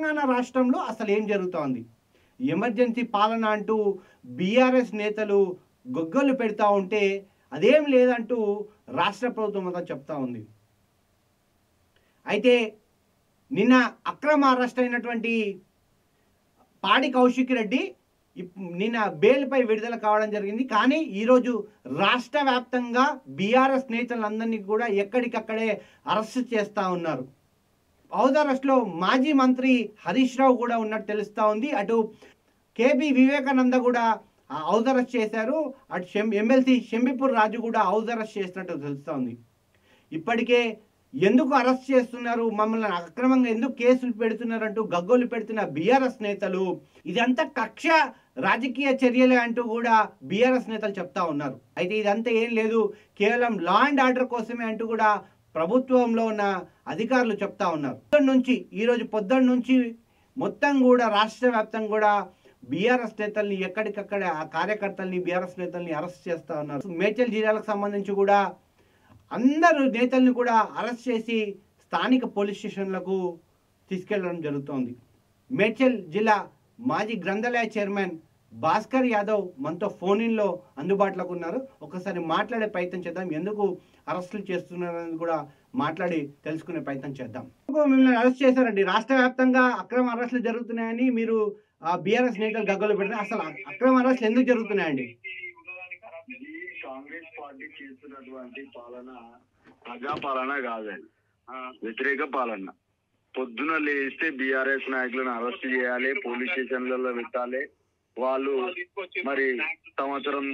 తెలంగాణ రాష్ట్రంలో అసలు ఏం జరుగుతోంది? ఎమర్జెన్సీ పాలన అంటూ బీఆర్ఎస్ నేతలు గొగ్గలు పెడతా ఉంటే అదేం లేదంటూ రాష్ట్ర ప్రభుత్వం అంతా చెప్తా ఉంది. అయితే నిన్న అక్రమ అరెస్ట్ అయినటువంటి పాడి కౌశిక్ రెడ్డి నిన్న బెయిల్పై విడుదల కావడం జరిగింది. కానీ ఈరోజు రాష్ట్ర వ్యాప్తంగా బీఆర్ఎస్ నేతలందరినీ కూడా ఎక్కడికక్కడే అరెస్ట్ చేస్తూ ఉన్నారు. హౌస్ అరెస్ట్లో మాజీ మంత్రి హరీష్ రావు కూడా ఉన్నట్టు తెలుస్తూ ఉంది. అటు కేబీ వివేకానంద కూడా హౌస్ అరెస్ట్ చేశారు. అటు ఎమ్మెల్సీ షంబీపూర్ రాజు కూడా హౌస్ అరెస్ట్ చేసినట్టు తెలుస్తూ ఉంది. ఇప్పటికే ఎందుకు అరెస్ట్ చేస్తున్నారు, మమ్మల్ని అక్రమంగా ఎందుకు కేసులు పెడుతున్నారు అంటూ గగ్గోలు పెడుతున్న బీఆర్ఎస్ నేతలు ఇదంతా కక్ష రాజకీయ చర్యలే అంటూ కూడా బీఆర్ఎస్ నేతలు చెప్తా ఉన్నారు. అయితే ఇదంతా ఏం లేదు, కేవలం లా అండ్ ఆర్డర్ కోసమే అంటూ కూడా ప్రభుత్వంలో ఉన్న అధికారులు చెప్తా ఉన్నారు. ఈరోజు పొద్దున్న నుంచి మొత్తం కూడా రాష్ట్ర వ్యాప్తంగా కూడా బీఆర్ఎస్ నేతల్ని ఎక్కడికక్కడ ఆ కార్యకర్తల్ని బీఆర్ఎస్ నేతల్ని అరెస్ట్ చేస్తూ ఉన్నారు. మేడ్చల్ జిల్లాలకు సంబంధించి కూడా అందరూ నేతల్ని కూడా అరెస్ట్ చేసి స్థానిక పోలీస్ స్టేషన్లకు తీసుకెళ్లడం జరుగుతోంది. మేడ్చల్ జిల్లా మాజీ గ్రంథాలయ చైర్మన్ భాస్కర్ యాదవ్ మనతో ఫోన్ ఇన్లో అందుబాటులోకి ఉన్నారు. ఒకసారి మాట్లాడే ప్రయత్నం చేద్దాం. ఎందుకు అరెస్టులు చేస్తున్నారని కూడా మాట్లాడి తెలుసుకునే ప్రయత్నం చేద్దాం. మిమ్మల్ని అరెస్ట్ చేశారండి. రాష్ట్ర వ్యాప్తంగా అక్రమ అరెస్టులు జరుగుతున్నాయని మీరు బీఆర్ఎస్ నేతలు గగ్గోలు పెడితే అసలు అక్రమ అరెస్టులు ఎందుకు జరుగుతున్నాయండి? కాంగ్రెస్ పార్టీ చేస్తున్నటువంటి పాలన ప్రజాపాలన కాదండి, వ్యతిరేక పాలన. పొద్దున లేస్తే బీఆర్ఎస్ నాయకులను అరెస్ట్ చేయాలి, పోలీస్ స్టేషన్లలో పెట్టాలి. వాళ్ళు మరి సంవత్సరం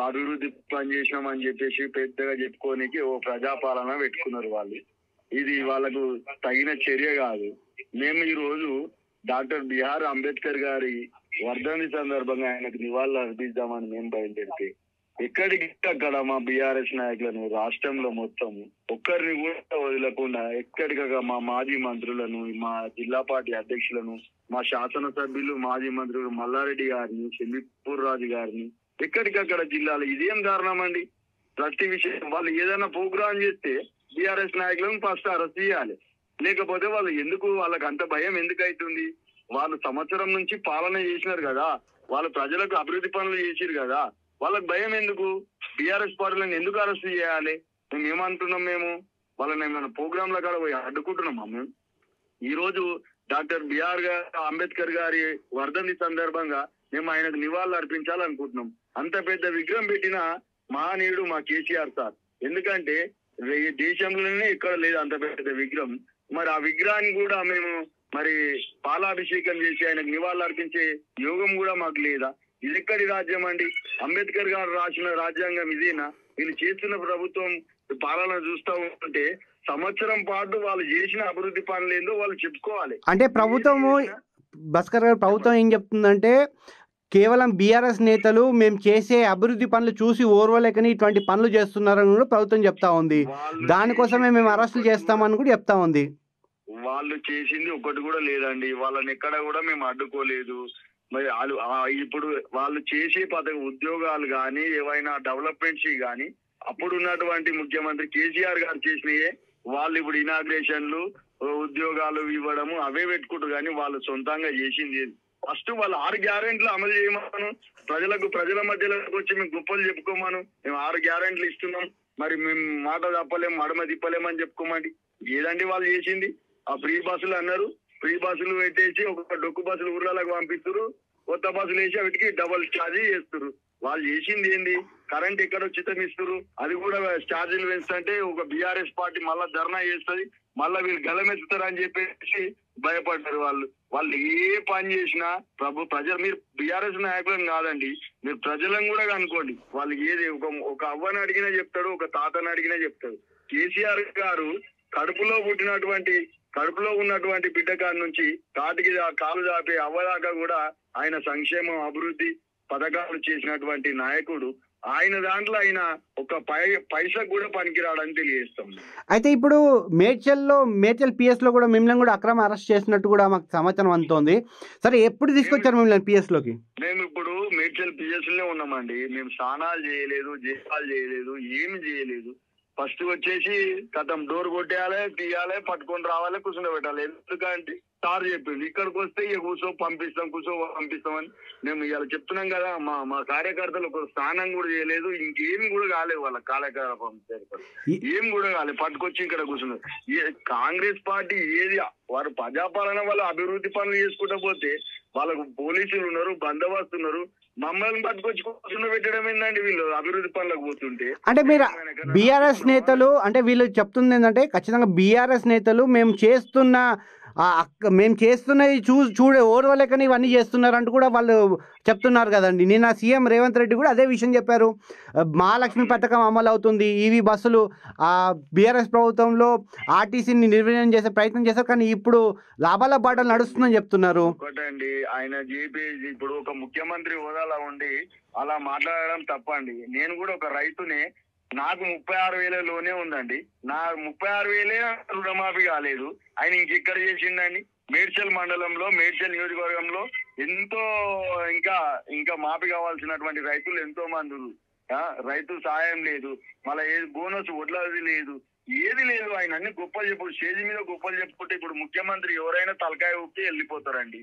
అభివృద్ధి పని చేసినామని చెప్పేసి పెద్దగా చెప్పుకోనికి ఓ ప్రజాపాలన పెట్టుకున్నారు వాళ్ళు. ఇది వాళ్ళకు తగిన చర్య కాదు. మేము ఈ రోజు డాక్టర్ బిఆర్ అంబేద్కర్ గారి వర్ధంతి సందర్భంగా ఆయనకు నివాళులు అర్పిద్దామని మేము బయలుదేరితే ఎక్కడికి అక్కడ మా బీఆర్ఎస్ నాయకులను రాష్ట్రంలో మొత్తం ఒక్కరిని కూడా వదలకుండా ఎక్కడికక్కడ మా మాజీ మంత్రులను, మా జిల్లా పార్టీ అధ్యక్షులను, మా శాసనసభ్యులు మాజీ మంత్రులు మల్లారెడ్డి గారిని, షంబీపూర్ రాజు గారిని ఎక్కడికక్కడ జిల్లాలో ఇదేం కారణం అండి? ప్రతి విషయం వాళ్ళు ఏదైనా ప్రోగ్రాం చేస్తే బీఆర్ఎస్ నాయకులను ఫస్ట్ అరెస్ట్ చేయాలి. లేకపోతే వాళ్ళు ఎందుకు, వాళ్ళకి అంత భయం ఎందుకు అవుతుంది? వాళ్ళు సంవత్సరం నుంచి పాలన చేసినారు కదా, వాళ్ళు ప్రజలకు అభివృద్ధి పనులు చేసిరు కదా, వాళ్ళకి భయం ఎందుకు? బీఆర్ఎస్ పార్టీలను ఎందుకు అరెస్ట్ చేయాలి? మేము ఏమంటున్నాం? మేము వాళ్ళని ఏమైనా ప్రోగ్రాంల కాడ పోయి అడ్డుకుంటున్నామా? మేము ఈ రోజు డాక్టర్ బిఆర్ అంబేద్కర్ గారి వర్ధంతి సందర్భంగా మేము ఆయనకు నివాళులు అర్పించాలనుకుంటున్నాం. అంత పెద్ద విగ్రహం పెట్టిన మహనీయుడు మా కేసీఆర్ సార్. ఎందుకంటే దేశంలోనే ఇక్కడ లేదు అంత పెద్ద విగ్రహం. మరి ఆ విగ్రహాన్ని కూడా మేము మరి పాలాభిషేకం చేసి ఆయనకు నివాళులు అర్పించే యోగం కూడా మాకు లేదా? ఇది ఎక్కడి రాజ్యం అండి? అంబేద్కర్ గారు రాసిన రాజ్యాంగం ఇదేనా? వీళ్ళు చేస్తున్న ప్రభుత్వం పాలన చూస్తూ ఉంటే సంవత్సరం పాటు వాళ్ళు చేసిన అభివృద్ధి పనులు ఏందో వాళ్ళు చెప్పుకోవాలి. అంటే ప్రభుత్వము భాస్కర్ గారు ప్రభుత్వం ఏం చెప్తుందంటే కేవలం బీఆర్ఎస్ నేతలు మేము చేసే అభివృద్ధి పనులు చూసి ఓర్వలేకని ఇటువంటి పనులు చేస్తున్నారని కూడా ప్రభుత్వం చెప్తా ఉంది. దానికోసమే మేము అరెస్టులు చేస్తామని కూడా చెప్తా ఉంది. వాళ్ళు చేసింది ఒకటి కూడా లేదండి. వాళ్ళని ఎక్కడ కూడా మేము అడ్డుకోలేదు. మరి ఇప్పుడు వాళ్ళు చేసే ఉద్యోగాలు కానీ ఏవైనా డెవలప్మెంట్స్ కానీ అప్పుడు ఉన్నటువంటి ముఖ్యమంత్రి కేసీఆర్ గారు చేసినయే వాళ్ళు ఇప్పుడు ఇనాగ్రేషన్లు, ఉద్యోగాలు ఇవ్వడము అవే పెట్టుకుంటారు. కానీ వాళ్ళు సొంతంగా చేసింది ఫస్ట్ వాళ్ళు 6 గ్యారెంట్లు అమలు చేయమను, ప్రజల మధ్యలోకి వచ్చి మేము గొప్పలు చెప్పుకోమను. మేము 6 గ్యారెంట్లు ఇస్తున్నాం, మరి మేము మాట తప్పలేము, మడమ తిప్పలేమని చెప్పుకోమండి. ఏదండి వాళ్ళు చేసింది? ఆ ఫ్రీ బస్సులు అన్నారు, ఫ్రీ బస్సులు పెట్టేసి ఒక డొక్కు బస్సులు ఊర్లకు పంపిస్తారు, కొత్త బస్సులు వేసి వాటికి డబల్ ఛార్జీ చేస్తారు. వాళ్ళు చేసింది ఏంది? కరెంట్ ఎక్కడ ఉచితం ఇస్తారు, అది కూడా ఛార్జీలు పెంచుతుంటే ఒక బీఆర్ఎస్ పార్టీ మళ్ళా ధర్నా చేస్తుంది, మళ్ళా వీళ్ళు గలమెత్తుతారని చెప్పేసి భయపడ్డారు. వాళ్ళు ఏ పని చేసినా ప్రజలు, మీరు బీఆర్ఎస్ నాయకులను కాదండి, మీరు ప్రజలను కూడా కనుకోండి. వాళ్ళకి ఏది ఒక అవ్వని అడిగినా చెప్తాడు, ఒక తాతని అడిగినా చెప్తాడు. కేసీఆర్ గారు కడుపులో ఉన్నటువంటి బిడ్డ కాడి నుంచి కాటికి కాలు దాపే అవ్వదాకా కూడా ఆయన సంక్షేమం, అభివృద్ధి పథకాలు చేసినటువంటి నాయకుడు. ఆయన దాంట్లో ఆయన ఒక పైసా కూడా పనికిరాడని తెలియజేస్తాం. అయితే ఇప్పుడు మేడ్చల్ పిఎస్ లో కూడా మిమ్మల్ని కూడా అక్రమ అరెస్ట్ చేసినట్టు కూడా మాకు సమాచారం అందుతోంది. సరే, ఎప్పుడు తీసుకొచ్చారు మిమ్మల్ని పిఎస్ లోకి? మేము ఇప్పుడు మేడ్చల్ పిఎస్ లో ఉన్నామండి. మేము స్నానాలు చేయలేదు, జపాలు చేయలేదు, ఏమి చేయలేదు. ఫస్ట్ వచ్చేసి కథం డోర్ కొట్టేయాలి, తీయాలి, పట్టుకొని రావాలి, కూర్చుండబెట్టాలి. ఎందుకంటే సార్ చెప్పింది ఇక్కడికి వస్తే ఇక కూర్చో పంపిస్తామని మేము ఇవాళ చెప్తున్నాం కదా. మా కార్యకర్తలు ఒక స్నానం కూడా చేయలేదు, ఇంకేమి కూడా కాలేదు వాళ్ళ కార్యకలాపం ఏం కూడా కాలేదు, పట్టుకొచ్చి ఇక్కడ కూర్చున్నారు. కాంగ్రెస్ పార్టీ ఏది వారు ప్రజాపాలన వల్ల అభివృద్ధి పనులు చేసుకుంటా పోతే వాళ్ళకు పోలీసులు ఉన్నారు, బందోబస్తు ఉన్నారు, మమ్మల్ని పట్టుకొచ్చి కూర్చుండ పెట్టడం ఏంటండి వీళ్ళు అభివృద్ధి పనులకు పోతుంటే. అంటే మీరు బీఆర్ఎస్ నేతలు అంటే వీళ్ళు చెప్తుంది ఏంటంటే ఖచ్చితంగా బీఆర్ఎస్ నేతలు మేము చేస్తున్నవి చూడే ఓర్వలేకని ఇవన్నీ చేస్తున్నారు అంటూ కూడా వాళ్ళు చెప్తున్నారు కదండి. నిన్న సీఎం రేవంత్ రెడ్డి కూడా అదే విషయం చెప్పారు. మహాలక్ష్మి పథకం అమలు అవుతుంది, ఈవీ బస్సులు బీఆర్ఎస్ ప్రభుత్వంలో ఆర్టీసీని నిర్వీర్యం చేసే ప్రయత్నం చేశారు, కానీ ఇప్పుడు లాభాల బాటలు నడుస్తుందని చెప్తున్నారు. ఒకటండి ఆయన జీపీజీ ఇప్పుడు ఒక ముఖ్యమంత్రి హోదాలో ఉండి అలా మాట్లాడడం తప్పండి. నేను కూడా ఒక రైతునే, నాకు 36,000 లోనే ఉందండి. నా 36,000 రుణమాఫీ కాలేదు. ఆయన ఇంకెక్కడ చేసిండండి? మేడ్చల్ మండలంలో, మేడ్చల్ నియోజకవర్గంలో ఎంతో ఇంకా మాఫీ కావాల్సినటువంటి రైతులు ఎంతో మంది రైతు సాయం లేదు, మళ్ళీ ఏది బోనస్ వడ్లది లేదు, ఏది లేదు. ఆయన అన్ని గొప్పలు చెప్పు స్టేజ్ మీద గొప్పలు చెప్పుకుంటే ఇప్పుడు ముఖ్యమంత్రి ఎవరైనా తలకాయ ఊపి వెళ్ళిపోతారండి.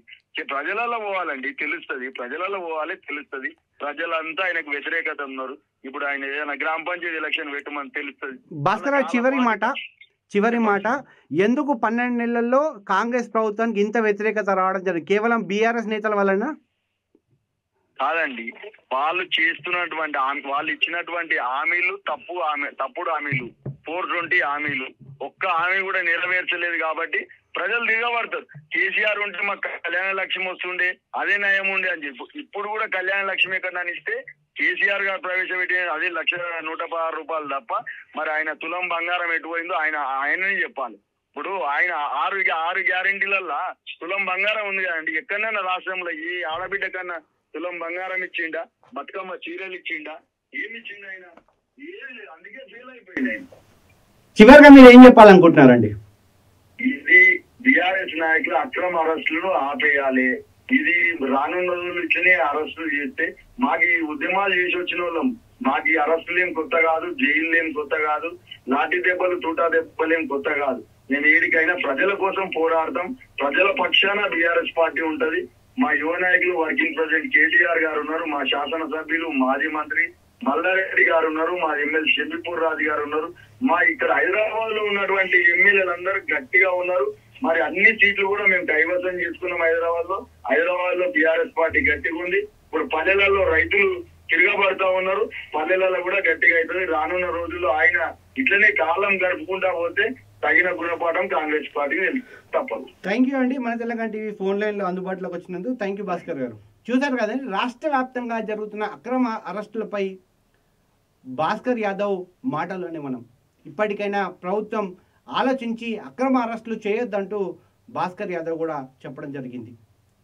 ప్రజలలో పోవాలండి, తెలుస్తుంది, ప్రజలలో పోవాలి, తెలుస్తుంది. ప్రజలంతా ఆయనకు వ్యతిరేకత ఉన్నారు. ఇప్పుడు ఆయన ఏదైనా గ్రామ పంచాయతీ ఎలక్షన్ పెట్టమని తెలుస్తుంది. భాస్కర్ చివరి మాట ఎందుకు 12 నెలల్లో కాంగ్రెస్ ప్రభుత్వానికి ఇంత వ్యతిరేకత రావడం జరిగింది? కేవలం బీఆర్ఎస్ నేతల వలన కాదండి. వాళ్ళు ఇచ్చినటువంటి హామీలు తప్పుడు హామీలు, 420 హామీలు, ఒక్క హామీ కూడా నెరవేర్చలేదు కాబట్టి ప్రజలు దిగబడతారు. కేసీఆర్ ఉంటే మాకు కళ్యాణ లక్ష్మి వస్తుండే, అదే నయం ఉండే అని చెప్పి ఇప్పుడు కూడా కళ్యాణ లక్ష్మి ఎక్కడ ఇస్తే కేసీఆర్ గారు ప్రవేశపెట్టిన అదే 1,116 రూపాయలు తప్ప మరి ఆయన తులం బంగారం ఎటుపోయిందో ఆయననే చెప్పాలి. ఇప్పుడు ఆయన 6 గ్యారెంటీలల్లా తులం బంగారం ఉంది కదండి. ఎక్కడైనా రాష్ట్రంలో ఏ ఆడబిడ్డ కన్నా తులం బంగారం ఇచ్చిండా, బతుకమ్మ చీరలు ఇచ్చిండా, ఏమి ఇచ్చిండు ఆయన? ఏమి లేదు. అందుకే ఫెయిల్ అయిపోయింది ఆయన. చివరిగా మీరు ఏం చెప్పాలనుకుంటున్నారండి? ఇది బీఆర్ఎస్ నాయకులు అక్రమ అరెస్టులను ఆపేయాలి. ఇది రానున్న రోజులు ఇట్లనే అరెస్టులు చేస్తే మాకు ఈ ఉద్యమాలు చేసి వచ్చిన వాళ్ళం, మాకు ఈ అరెస్టులు ఏం కొత్త కాదు, జైలు ఏం కొత్త కాదు, లాఠీ దెబ్బలు తూటా దెబ్బలు ఏం కొత్త కాదు. మేము ఏడికైనా ప్రజల కోసం పోరాడతాం. ప్రజల పక్షాన బీఆర్ఎస్ పార్టీ ఉంటది. మా యువ నాయకులు వర్కింగ్ ప్రెసిడెంట్ కేటీఆర్ గారు ఉన్నారు, మా శాసనసభ్యులు మాజీ మంత్రి మల్లారెడ్డి గారు ఉన్నారు, మా ఎమ్మెల్యే షబీపూర్ రాజు గారు ఉన్నారు, మా ఇక్కడ హైదరాబాద్ లో ఉన్నటువంటి ఎమ్మెల్యేలందరూ గట్టిగా ఉన్నారు. మరి అన్ని సీట్లు కూడా మేము కైవసం చేసుకున్నాం. హైదరాబాద్ లో బీఆర్ఎస్ పార్టీ గట్టిగా ఉంది. ఇప్పుడు పల్లెలలో రైతులు తిరగబడతా ఉన్నారు, పల్లెలలో కూడా గట్టిగా అవుతుంది. రానున్న రోజుల్లో ఆయన ఇట్లనే కాలం గడుపుకుంటా పోతే తగిన గుణపాఠం కాంగ్రెస్ పార్టీకి తప్పదు. థ్యాంక్ యూ అండి. మన తెలంగాణ టీవీ ఫోన్ లైన్ లో అందుబాటులోకి వచ్చినందుకు థ్యాంక్ యూ భాస్కర్ గారు. చూశారు కదండి, రాష్ట్ర వ్యాప్తంగా జరుగుతున్న అక్రమ అరెస్టులపై భాస్కర్ యాదవ్ మాటల్లోనే మనం ఇప్పటికైనా ప్రభుత్వం ఆలోచించి అక్రమ అరెస్టులు చేయొద్దంటూ భాస్కర్ యాదవ్ కూడా చెప్పడం జరిగింది.